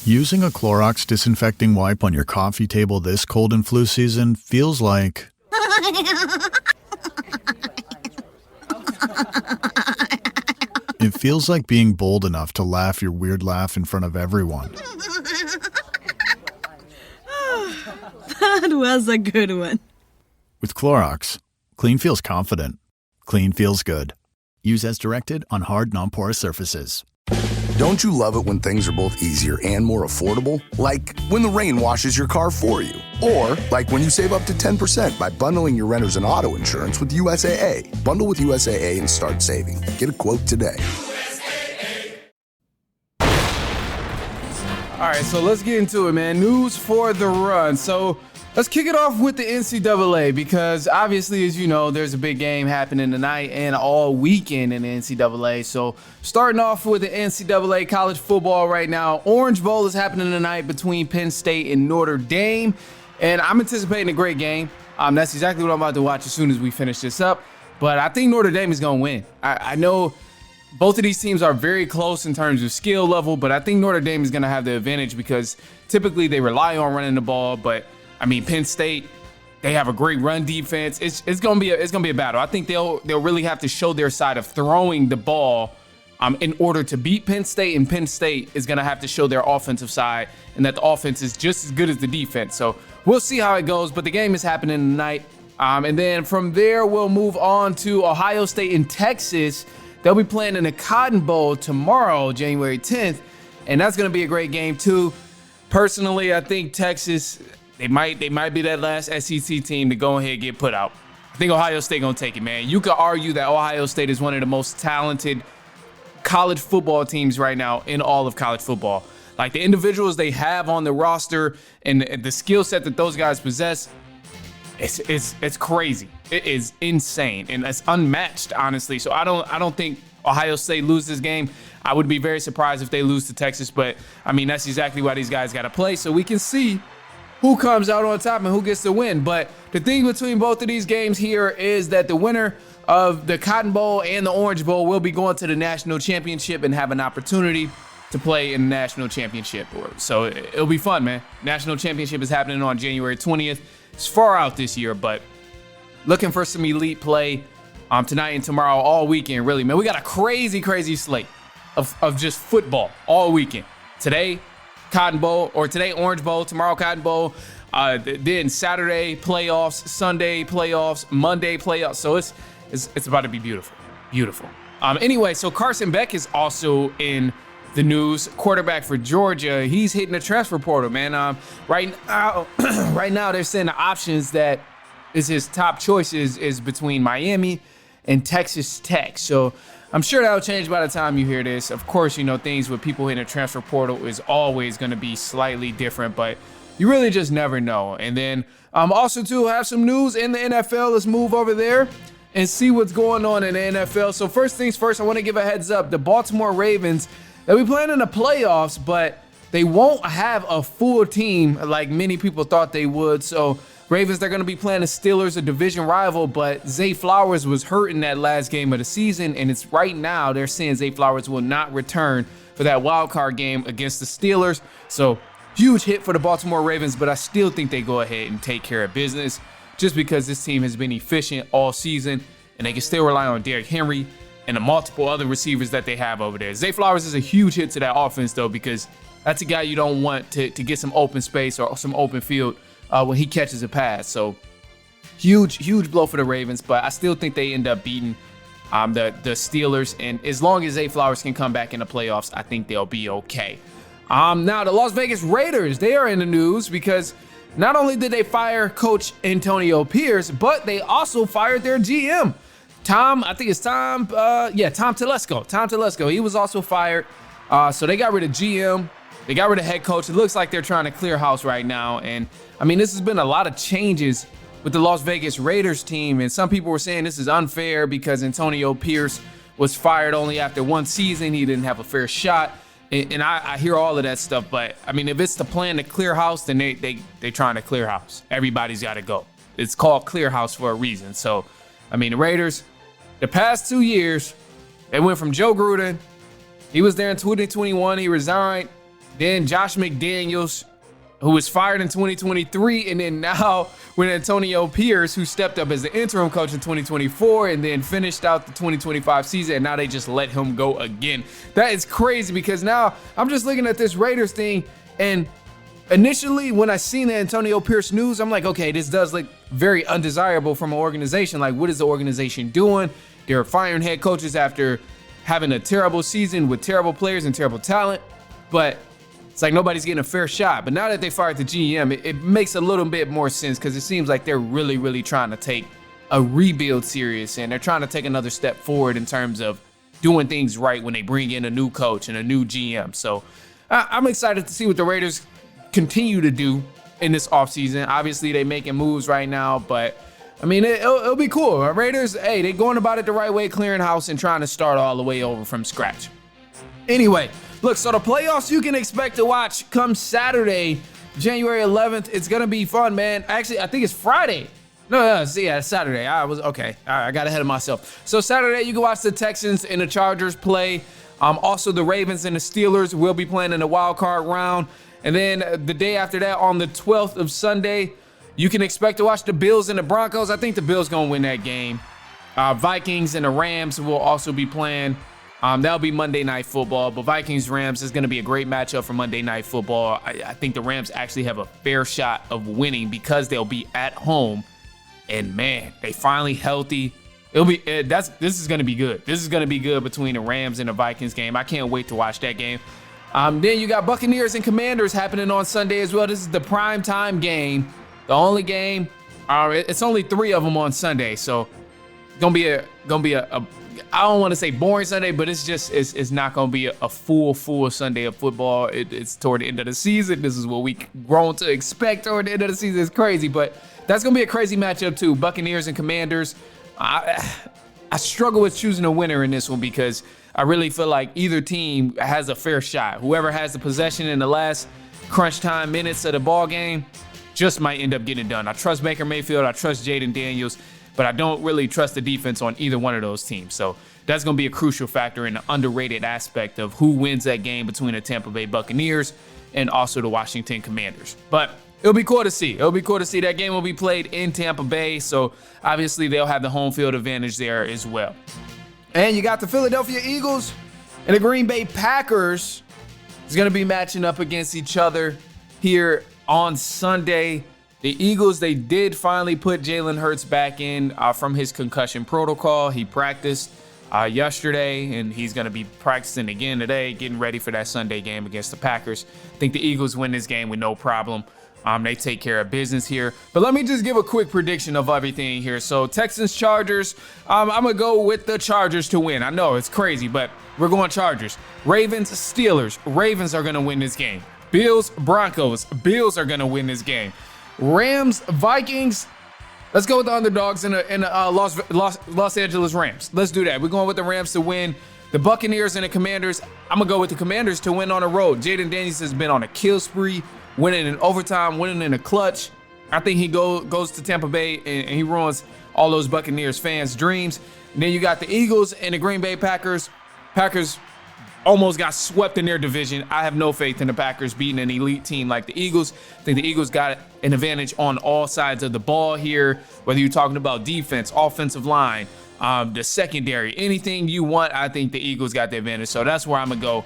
Using a Clorox disinfecting wipe on your coffee table this cold and flu season feels like... It feels like being bold enough to laugh your weird laugh in front of everyone. That was a good one. With Clorox, clean feels confident. Clean feels good. Use as directed on hard, non-porous surfaces. Don't you love it when things are both easier and more affordable? Like when the rain washes your car for you. Or like when you save up to 10% by bundling your renters and auto insurance with USAA. Bundle with USAA and start saving. Get a quote today. All right, so let's get into it, man. News for the run. So let's kick it off with the NCAA because obviously, as you know, there's a big game happening tonight and all weekend in the NCAA. So starting off with the NCAA college football right now, Orange Bowl is happening tonight between Penn State and Notre Dame. And I'm anticipating a great game. That's exactly what I'm about to watch as soon as we finish this up. But I think Notre Dame is going to win. I know both of these teams are very close in terms of skill level, but I think Notre Dame is going to have the advantage because typically they rely on running the ball. But I mean, Penn State, they have a great run defense. It's going to be a battle. I think they'll really have to show their side of throwing the ball in order to beat Penn State, and Penn State is going to have to show their offensive side and that the offense is just as good as the defense. So we'll see how it goes, but the game is happening tonight. And then from there, we'll move on to Ohio State and Texas. They'll be playing in the Cotton Bowl tomorrow, January 10th, and that's going to be a great game too. Personally, I think Texas, they might be that last SEC team to go ahead and get put out. I think Ohio State going to take it, man. You could argue that Ohio State is one of the most talented college football teams right now in all of college football. Like the individuals they have on the roster and the skill set that those guys possess, it's crazy. It is insane and it's unmatched, honestly. So I don't think Ohio State loses this game. I would be very surprised if they lose to Texas, but I mean that's exactly why these guys got to play so we can see who comes out on top and who gets the win. But the thing between both of these games here is that the winner of the Cotton Bowl and the Orange Bowl will be going to the national championship and have an opportunity to play in the national championship. So it'll be fun, man. National championship is happening on January 20th. It's far out this year, but looking for some elite play tonight and tomorrow all weekend, really, man. We got a crazy slate of just football all weekend. Today, Cotton Bowl, or today, Orange Bowl, tomorrow, Cotton Bowl. Then Saturday, playoffs, Sunday, playoffs, Monday, playoffs. So it's about to be beautiful. Beautiful. Anyway, so Carson Beck is also in the news. Quarterback for Georgia. He's hitting the transfer portal, man. Right now, they're saying the options that is his top choices is between Miami and Texas Tech. So I'm sure that'll change by the time you hear this. Of course, you know, things with people hitting the transfer portal is always going to be slightly different, but you really just never know. And then also, too, have some news in the NFL. Let's move over there and see what's going on in the NFL. So first things first, I want to give a heads up. The Baltimore Ravens, they'll be playing in the playoffs, but they won't have a full team like many people thought they would. So Ravens, they're going to be playing the Steelers, a division rival, but Zay Flowers was hurt in that last game of the season, and it's right now they're saying Zay Flowers will not return for that wild card game against the Steelers. So huge hit for the Baltimore Ravens, but I still think they go ahead and take care of business just because this team has been efficient all season, and they can still rely on Derrick Henry and the multiple other receivers that they have over there. Zay Flowers is a huge hit to that offense, though, because that's a guy you don't want to get some open space or some open field when he catches a pass. So huge blow for the Ravens, but I still think they end up beating the Steelers. And as long as Zay Flowers can come back in the playoffs, I think they'll be okay. Now, the Las Vegas Raiders, they are in the news because not only did they fire Coach Antonio Pierce, but they also fired their GM. Tom Telesco. Tom Telesco, he was also fired. So they got rid of GM. They got rid of head coach. It looks like they're trying to clear house right now. And I mean, this has been a lot of changes with the Las Vegas Raiders team. And some people were saying this is unfair because Antonio Pierce was fired only after one season. He didn't have a fair shot. And I hear all of that stuff. But I mean, if it's the plan to clear house, then they trying to clear house. Everybody's got to go. It's called clear house for a reason. So, I mean, the Raiders, the past 2 years, they went from Joe Gruden. He was there in 2021. He resigned. then Josh McDaniels, who was fired in 2023, and then now with Antonio Pierce, who stepped up as the interim coach in 2024 and then finished out the 2025 season, and now they just let him go again. That is crazy, because now I'm just looking at this Raiders thing, and initially when I seen the Antonio Pierce news, I'm like, okay, this does look very undesirable from an organization. Like, what is the organization doing? They're firing head coaches after having a terrible season with terrible players and terrible talent, but it's like nobody's getting a fair shot. But now that they fired the GM, it makes a little bit more sense, because it seems like they're really, really trying to take a rebuild serious, and they're trying to take another step forward in terms of doing things right when they bring in a new coach and a new GM. So I'm excited to see what the Raiders continue to do in this offseason. Obviously, they're making moves right now, but I mean, it'll be cool. Raiders, hey, they're going about it the right way, clearing house and trying to start all the way over from scratch. Anyway, look, so the playoffs you can expect to watch come Saturday, January 11th. It's going to be fun, man. Actually, I think it's Friday. No, see, yeah, it's Saturday. I was okay. I got ahead of myself. So Saturday, you can watch the Texans and the Chargers play. Also, the Ravens and the Steelers will be playing in the wild card round. And then the day after that, on the 12th of Sunday, you can expect to watch the Bills and the Broncos. I think the Bills going to win that game. Vikings and the Rams will also be playing. That'll be Monday Night Football, but Vikings-Rams is going to be a great matchup for Monday Night Football. I think the Rams actually have a fair shot of winning because they'll be at home. And man, they finally healthy. This is going to be good. This is going to be good between the Rams and the Vikings game. I can't wait to watch that game. Then you got Buccaneers and Commanders happening on Sunday as well. This is the prime time game. The only game. It's only 3 of them on Sunday, so gonna be a I don't want to say boring Sunday, but it's not going to be a full Sunday of football. It's toward the end of the season. This is what we grown to expect toward the end of the season. It's crazy, but that's going to be a crazy matchup too. Buccaneers and Commanders. I struggle with choosing a winner in this one, because I really feel like either team has a fair shot. Whoever has the possession in the last crunch time minutes of the ball game just might end up getting it done. I trust Baker Mayfield. I trust Jaden Daniels. But I don't really trust the defense on either one of those teams. So that's going to be a crucial factor in the underrated aspect of who wins that game between the Tampa Bay Buccaneers and also the Washington Commanders. But it'll be cool to see. It'll be cool to see. That game will be played in Tampa Bay, so obviously they'll have the home field advantage there as well. And you got the Philadelphia Eagles and the Green Bay Packers is going to be matching up against each other here on Sunday. The Eagles, they did finally put Jalen Hurts back in from his concussion protocol. He practiced yesterday, and he's going to be practicing again today, getting ready for that Sunday game against the Packers. I think the Eagles win this game with no problem. They take care of business here. But let me just give a quick prediction of everything here. So Texans, Chargers, I'm going to go with the Chargers to win. I know it's crazy, but we're going Chargers. Ravens, Steelers, Ravens are going to win this game. Bills, Broncos, Bills are going to win this game. Rams, Vikings, let's go with the underdogs in the Los Angeles Rams. Let's do that. We're going with the Rams to win. The Buccaneers and the Commanders, I'm going to go with the Commanders to win on the road. Jaden Daniels has been on a kill spree, winning in overtime, winning in a clutch. I think he goes to Tampa Bay and he ruins all those Buccaneers fans' dreams. And then you got the Eagles and the Green Bay Packers. Packers almost got swept in their division. I have no faith in the Packers beating an elite team like the Eagles. I think the Eagles got an advantage on all sides of the ball here, whether you're talking about defense, offensive line, the secondary, anything you want. I think the Eagles got the advantage. So that's where I'm going to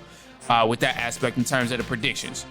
go with that aspect in terms of the predictions.